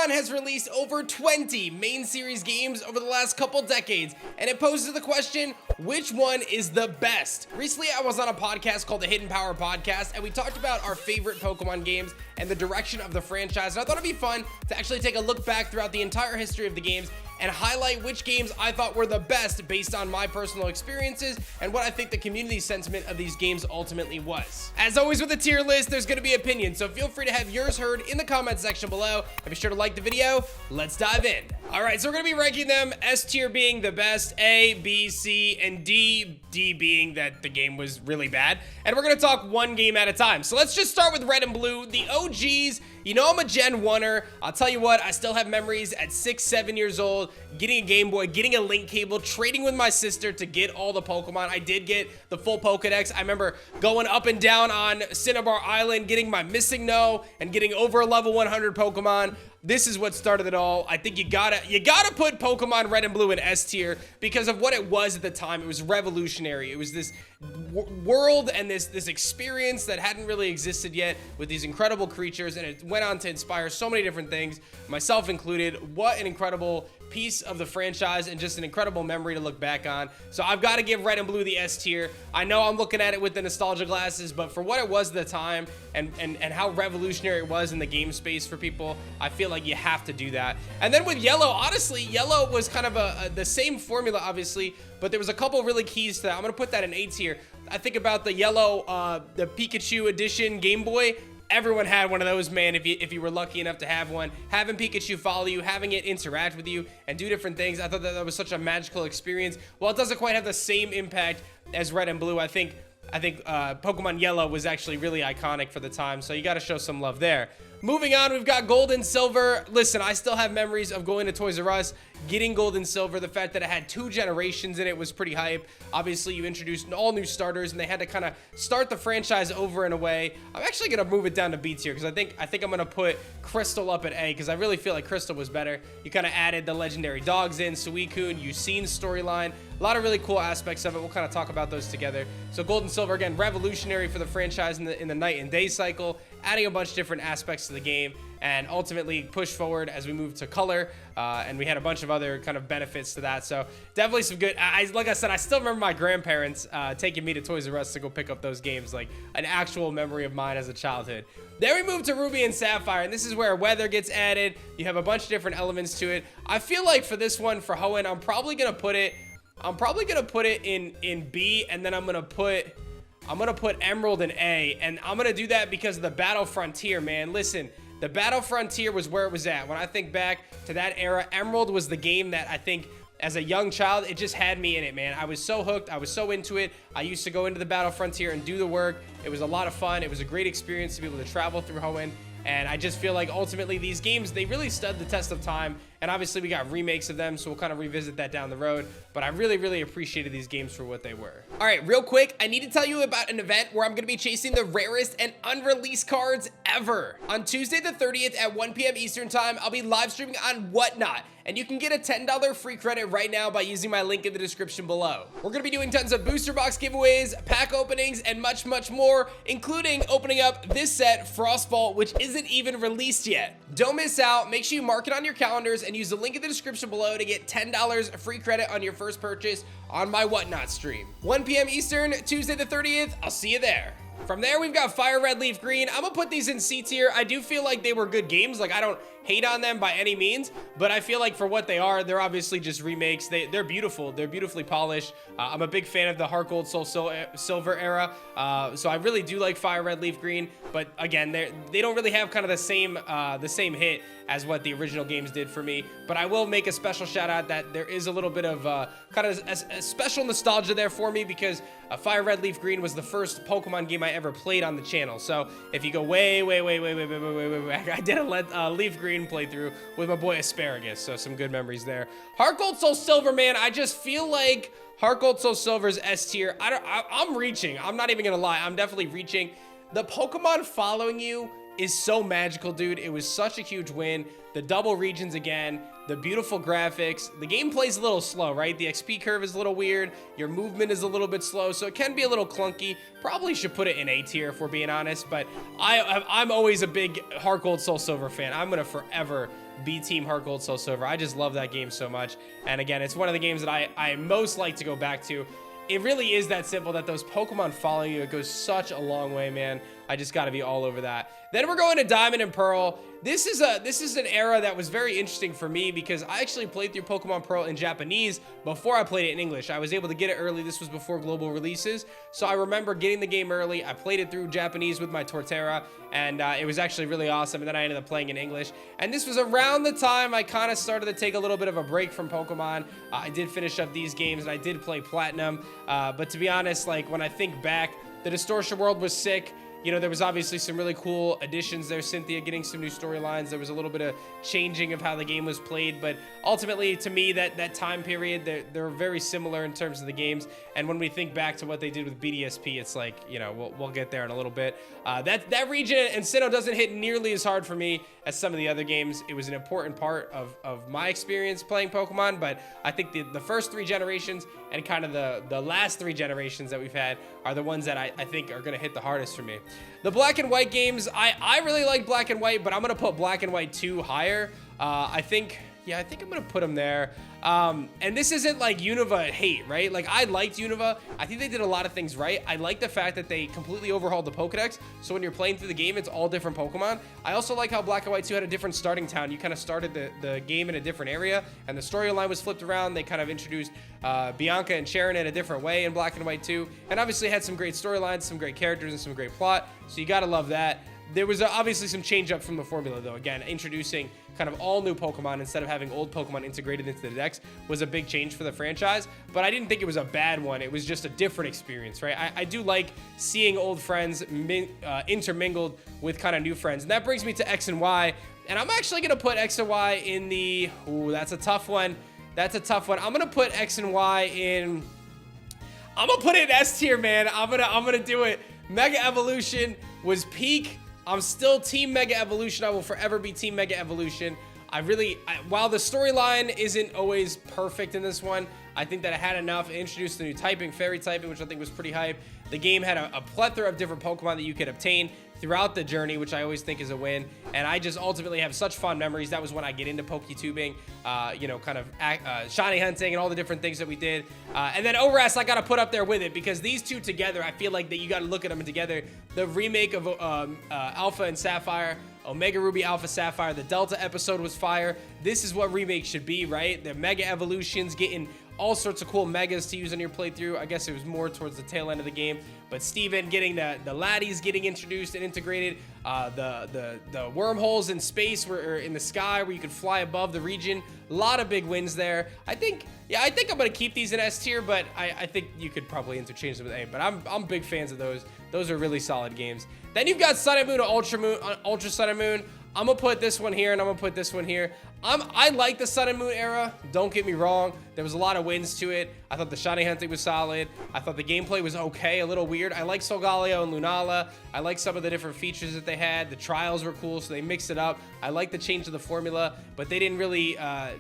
Pokemon has released over 20 main series games over the last couple decades, and it poses the question, which one is the best? Recently, I was on a podcast called the Hidden Power Podcast, and we talked about our favorite Pokemon games and the direction of the franchise, and I thought it'd be fun to actually take a look back throughout the entire history of the games and highlight which games I thought were the best based on my personal experiences and what I think the community sentiment of these games ultimately was. As always with the tier list, there's gonna be opinions, so feel free to have yours heard in the comments section below, and be sure to like the video. Let's dive in. All right, so we're gonna be ranking them, S tier being the best, A, B, C, and D being that the game was really bad, and we're gonna talk one game at a time. So let's just start with Red and Blue, the OGs. You know I'm a Gen 1er. I'll tell you what, I still have memories at 6, 7 years old, getting a Game Boy, getting a link cable, trading with my sister to get all the Pokemon. I did get the full Pokedex. I remember going up and down on Cinnabar Island, getting my Missing No, and getting over a level 100 Pokemon. This is what started it all. I think you gotta put Pokemon Red and Blue in S tier because of what it was at the time. It was revolutionary. It was this world and this experience that hadn't really existed yet with these incredible creatures, and it went on to inspire so many different things, myself included. What an incredible piece of the franchise and just an incredible memory to look back on. So I've got to give Red and Blue the S tier. I know I'm looking at it with the nostalgia glasses, but for what it was at the time and how revolutionary it was in the game space for people, I feel like you have to do that. And then with Yellow, honestly, Yellow was kind of the same formula, obviously, but there was a couple really keys to that. I'm gonna put that in A tier. I think about the Yellow, the Pikachu edition Game Boy. Everyone had one of those, man, if you were lucky enough to have one. Having Pikachu follow you, having it interact with you, and do different things, I thought that was such a magical experience. While it doesn't quite have the same impact as Red and Blue, I think Pokemon Yellow was actually really iconic for the time, so you gotta show some love there. Moving on, we've got Gold and Silver. Listen, I still have memories of going to Toys R Us, getting Gold and Silver. The fact that it had 2 generations in it was pretty hype. Obviously, you introduced all new starters, and they had to kind of start the franchise over in a way. I'm actually gonna move it down to B tier because I think I'm gonna put Crystal up at A because I really feel like Crystal was better. You kind of added the legendary dogs in, Suicune, Yusine's storyline. A lot of really cool aspects of it. We'll kind of talk about those together. So Gold and Silver, again, revolutionary for the franchise in the night and day cycle, adding a bunch of different aspects to the game, and ultimately push forward as we move to color, and we had a bunch of other kind of benefits to that. So definitely some good. Like I said, I still remember my grandparents taking me to Toys R Us to go pick up those games, like an actual memory of mine as a childhood. Then we move to Ruby and Sapphire, and this is where weather gets added. You have a bunch of different elements to it. I feel like for this one, for Hoenn, I'm probably gonna put it in B, and then I'm gonna put Emerald in A, and I'm gonna do that because of the Battle Frontier, man. Listen, the Battle Frontier was where it was at. When I think back to that era, Emerald was the game that I think as a young child, it just had me in it, man. I was so hooked. I was so into it. I used to go into the Battle Frontier and do the work. It was a lot of fun. It was a great experience to be able to travel through Hoenn. And I just feel like ultimately these games, they really stood the test of time. And obviously we got remakes of them, so we'll kind of revisit that down the road. But I really, really appreciated these games for what they were. All right, real quick, I need to tell you about an event where I'm gonna be chasing the rarest and unreleased cards ever. On Tuesday the 30th at 1 p.m. Eastern time, I'll be live streaming on Whatnot. And you can get a $10 free credit right now by using my link in the description below. We're gonna be doing tons of booster box giveaways, pack openings, and much, much more, including opening up this set, Frostvault, which isn't even released yet. Don't miss out. Make sure you mark it on your calendars and use the link in the description below to get $10 free credit on your first purchase on my Whatnot stream. 1 p.m. Eastern, Tuesday the 30th. I'll see you there. From there, we've got Fire Red, Leaf Green. I'm gonna put these in C tier. I do feel like they were good games. Like, I don't hate on them by any means, but I feel like for what they are, they're obviously just remakes. They're beautiful. They're beautifully polished. I'm a big fan of the HeartGold, SoulSilver era, so I really do like Fire Red, Leaf Green. But again, they don't really have kind of the same hit as what the original games did for me. But I will make a special shout out that there is a little bit of kind of a special nostalgia there for me because Fire Red, Leaf Green was the first Pokemon game I ever played on the channel. So if you go way back, I did a Leaf Green playthrough with my boy Asparagus, so some good memories there. HeartGold, SoulSilver, man, I just feel like HeartGold, SoulSilver's S tier. I'm reaching. I'm not even gonna lie. I'm definitely reaching. The Pokemon following you is so magical, dude. It was such a huge win. The double regions again, the beautiful graphics. The game plays a little slow, right? The XP curve is a little weird. Your movement is a little bit slow, so it can be a little clunky. Probably should put it in A tier if we're being honest, but I'm always a big HeartGold SoulSilver fan. I'm gonna forever be team HeartGold SoulSilver. I just love that game so much. And again, it's one of the games that I most like to go back to. It really is that simple, that those Pokemon following you, it goes such a long way, man. I just got to be all over that. Then we're going to Diamond and Pearl. This is an era that was very interesting for me because I actually played through Pokemon Pearl in Japanese before I played it in English. I was able to get it early. This was before global releases. So I remember getting the game early. I played it through Japanese with my Torterra, and it was actually really awesome. And then I ended up playing in English. And this was around the time I kind of started to take a little bit of a break from Pokemon. I did finish up these games, and I did play Platinum. But to be honest, like when I think back, the Distortion World was sick. You know, there was obviously some really cool additions there. Cynthia getting some new storylines. There was a little bit of changing of how the game was played. But ultimately, to me, that time period, they're very similar in terms of the games. And when we think back to what they did with BDSP, it's like, you know, we'll get there in a little bit. That region and Sinnoh doesn't hit nearly as hard for me as some of the other games. It was an important part of my experience playing Pokemon. But I think the first 3 generations and kind of the last 3 generations that we've had are the ones that I think are going to hit the hardest for me. The Black and White games, I really like Black and White, but I'm going to put Black and White 2 higher. I think I'm going to put them there. And this isn't like Unova hate, right? Like, I liked Unova. I think they did a lot of things right. I like the fact that they completely overhauled the Pokedex, so when you're playing through the game, it's all different Pokemon. I also like how Black and White 2 had a different starting town. You kind of started the game in a different area, and the storyline was flipped around. They kind of introduced Bianca and Sharon in a different way in Black and White 2, and obviously had some great storylines, some great characters, and some great plot, so you gotta love that. There was obviously some change up from the formula, though. Again, introducing kind of all new Pokemon instead of having old Pokemon integrated into the dex was a big change for the franchise, but I didn't think it was a bad one. It was just a different experience, right? I do like seeing old friends intermingled with kind of new friends, and that brings me to X and Y, and I'm actually going to put X and Y in the... Ooh, that's a tough one. That's a tough one. I'm going to put X and Y in... I'm going to put it in S tier, man. I'm gonna do it. Mega Evolution was peak. I'm still Team Mega Evolution. I will forever be Team Mega Evolution. While the storyline isn't always perfect in this one, I think that it had enough. It introduced the new typing, fairy typing, which I think was pretty hype. The game had a plethora of different Pokemon that you could obtain throughout the journey, which I always think is a win. And I just ultimately have such fond memories. That was when I get into PokeTubing, you know, kind of shiny hunting and all the different things that we did. And then ORAS, I got to put up there with it because these two together, I feel like that you got to look at them together. The remake of Alpha and Sapphire, Omega Ruby Alpha Sapphire, the Delta episode was fire. This is what remakes should be, right? The Mega Evolutions, getting all sorts of cool megas to use on your playthrough. I guess it was more towards the tail end of the game, but Steven getting the laddies getting introduced and integrated, the wormholes in space or in the sky where you could fly above the region. A lot of big wins there. I think I'm gonna keep these in S tier, but I think you could probably interchange them with A. But I'm big fans of those. Those are really solid games. Then you've got Sun and Moon, Ultra Sun and Moon. I'm gonna put this one here, and I'm gonna put this one here. I like the Sun and Moon era. Don't get me wrong. There was a lot of wins to it. I thought the shiny hunting was solid. I thought the gameplay was okay, a little weird. I like Solgaleo and Lunala. I like some of the different features that they had. The trials were cool, so they mixed it up. I like the change of the formula, but they didn't really,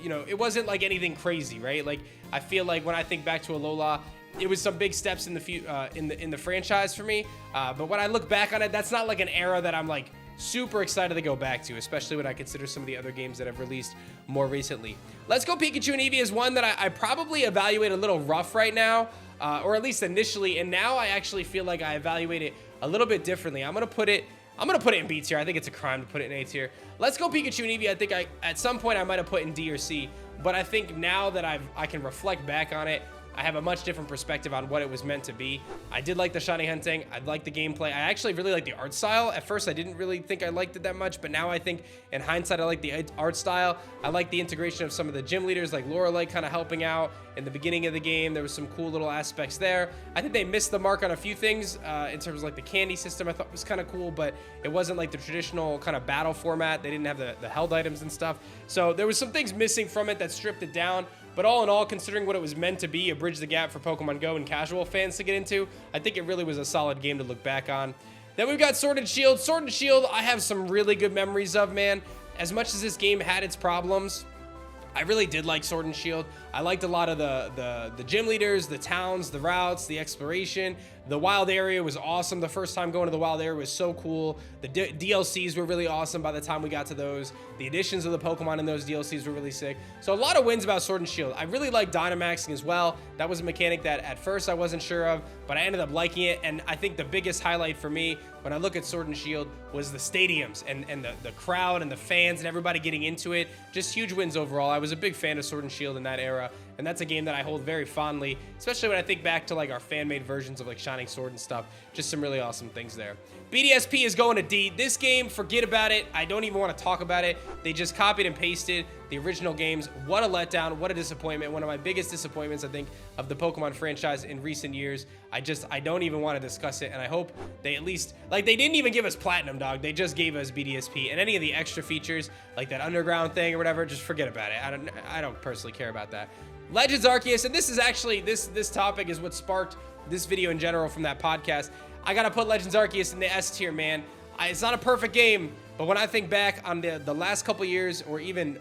you know, it wasn't like anything crazy, right? Like, I feel like when I think back to Alola, it was some big steps in the franchise for me. But when I look back on it, that's not like an era that I'm like super excited to go back to, especially when I consider some of the other games that have released more recently. Let's Go Pikachu and Eevee is one that I probably evaluate a little rough right now, or at least initially, and now I actually feel like I evaluate it a little bit differently. I'm gonna put it in B tier. I think it's a crime to put it in A tier. Let's Go Pikachu and Eevee, I think at some point I might have put in D or C, but I think now that I can reflect back on it, I have a much different perspective on what it was meant to be. I did like the shiny hunting. I like the gameplay. I actually really like the art style. At first, I didn't really think I liked it that much, but now I think in hindsight, I like the art style. I like the integration of some of the gym leaders like Lorelei kind of helping out in the beginning of the game. There was some cool little aspects there. I think they missed the mark on a few things in terms of like the candy system. I thought was kind of cool, but it wasn't like the traditional kind of battle format. They didn't have the held items and stuff. So there was some things missing from it that stripped it down. But all in all, considering what it was meant to be, a bridge the gap for Pokemon Go and casual fans to get into, I think it really was a solid game to look back on. Then we've got Sword and Shield. Sword and Shield, I have some really good memories of, man. As much as this game had its problems, I really did like Sword and Shield. I liked a lot of the gym leaders, the towns, the routes, the exploration. The wild area was awesome. The first time going to the wild area was so cool. The DLCs were really awesome by the time we got to those. The additions of the Pokemon in those DLCs were really sick. So a lot of wins about Sword and Shield. I really like Dynamaxing as well. That was a mechanic that at first I wasn't sure of, but I ended up liking it. And I think the biggest highlight for me when I look at Sword and Shield was the stadiums and the crowd and the fans and everybody getting into it. Just huge wins overall. I was a big fan of Sword and Shield in that era. And that's a game that I hold very fondly, especially when I think back to like our fan-made versions of like Shining Sword and stuff. Just some really awesome things there. BDSP is going to D. This game, forget about it. I don't even want to talk about it. They just copied and pasted the original games. What a letdown. What a disappointment. One of my biggest disappointments, I think, of the Pokemon franchise in recent years. I don't even want to discuss it. And I hope they at least, like, they didn't even give us Platinum, dog. They just gave us BDSP. And any of the extra features, like that underground thing or whatever, just forget about it. I don't personally care about that. Legends Arceus, and this is actually, this topic is what sparked this video in general from that podcast. I gotta put Legends Arceus in the S tier, man. It's not a perfect game, but when I think back on the last couple years, or even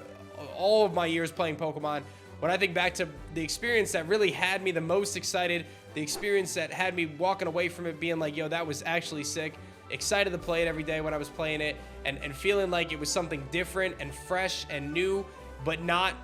all of my years playing Pokemon, when I think back to the experience that really had me the most excited, the experience that had me walking away from it being like, yo, that was actually sick, excited to play it every day when I was playing it, and feeling like it was something different and fresh and new, but not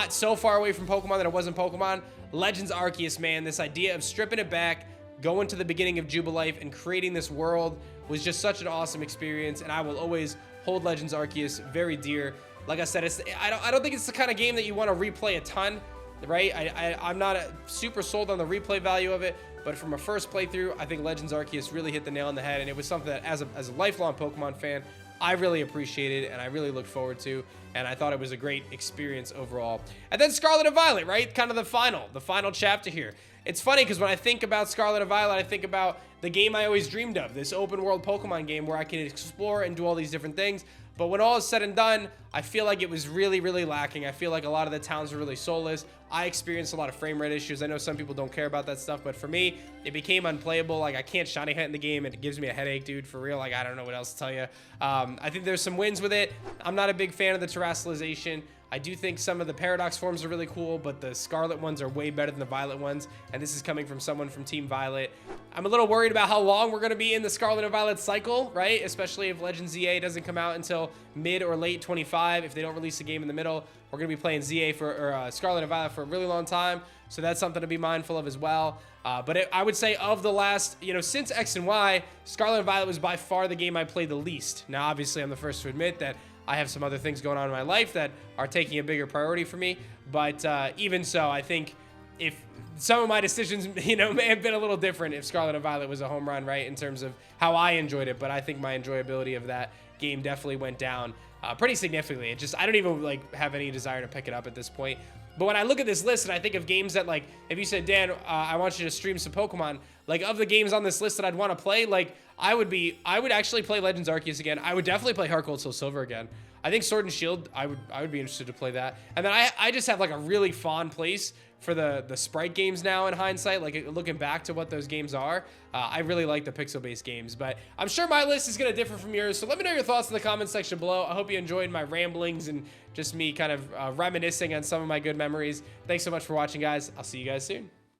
so far away from Pokemon that it wasn't Pokemon. Legends Arceus, man, this idea of stripping it back, going to the beginning of Jubilife and creating this world was just such an awesome experience, and I will always hold Legends Arceus very dear. Like I said, I don't think it's the kind of game that you want to replay a ton, right? I'm not super sold on the replay value of it, but from a first playthrough, I think Legends Arceus really hit the nail on the head, and it was something that as a lifelong Pokemon fan, I really appreciated and I really looked forward to, and I thought it was a great experience overall. And then Scarlet and Violet, right? Kind of the final chapter here. It's funny because when I think about Scarlet and Violet, I think about the game I always dreamed of, this open world Pokemon game where I can explore and do all these different things. But when all is said and done, I feel like it was really, really lacking. I feel like a lot of the towns were really soulless. I experienced a lot of frame rate issues. I know some people don't care about that stuff, but for me, it became unplayable. Like, I can't shiny hunt in the game, and it gives me a headache, dude, for real. Like, I don't know what else to tell you. I think there's some wins with it. I'm not a big fan of the terrestrialization. I do think some of the Paradox forms are really cool, but the Scarlet ones are way better than the Violet ones, and this is coming from someone from Team Violet. I'm a little worried about how long we're going to be in the Scarlet and Violet cycle, right? Especially if Legends ZA doesn't come out until mid or late 25. If they don't release a game in the middle, we're going to be playing Scarlet and Violet for a really long time, so that's something to be mindful of as well. But I would say of the last, since X and Y, Scarlet and Violet was by far the game I played the least. Now, obviously, I'm the first to admit that I have some other things going on in my life that are taking a bigger priority for me. But even so, I think if some of my decisions, may have been a little different if Scarlet and Violet was a home run, right, in terms of how I enjoyed it. But I think my enjoyability of that game definitely went down pretty significantly. I don't even have any desire to pick it up at this point. But when I look at this list and I think of games that, if you said, Dan, I want you to stream some Pokemon, of the games on this list that I'd want to play, I would actually play Legends Arceus again. I would definitely play HeartGold, SoulSilver again. I think Sword and Shield, I would be interested to play that. And then I just have a really fond place for the sprite games now in hindsight, looking back to what those games are. I really like the pixel-based games, but I'm sure my list is going to differ from yours. So let me know your thoughts in the comments section below. I hope you enjoyed my ramblings and just me kind of reminiscing on some of my good memories. Thanks so much for watching, guys. I'll see you guys soon.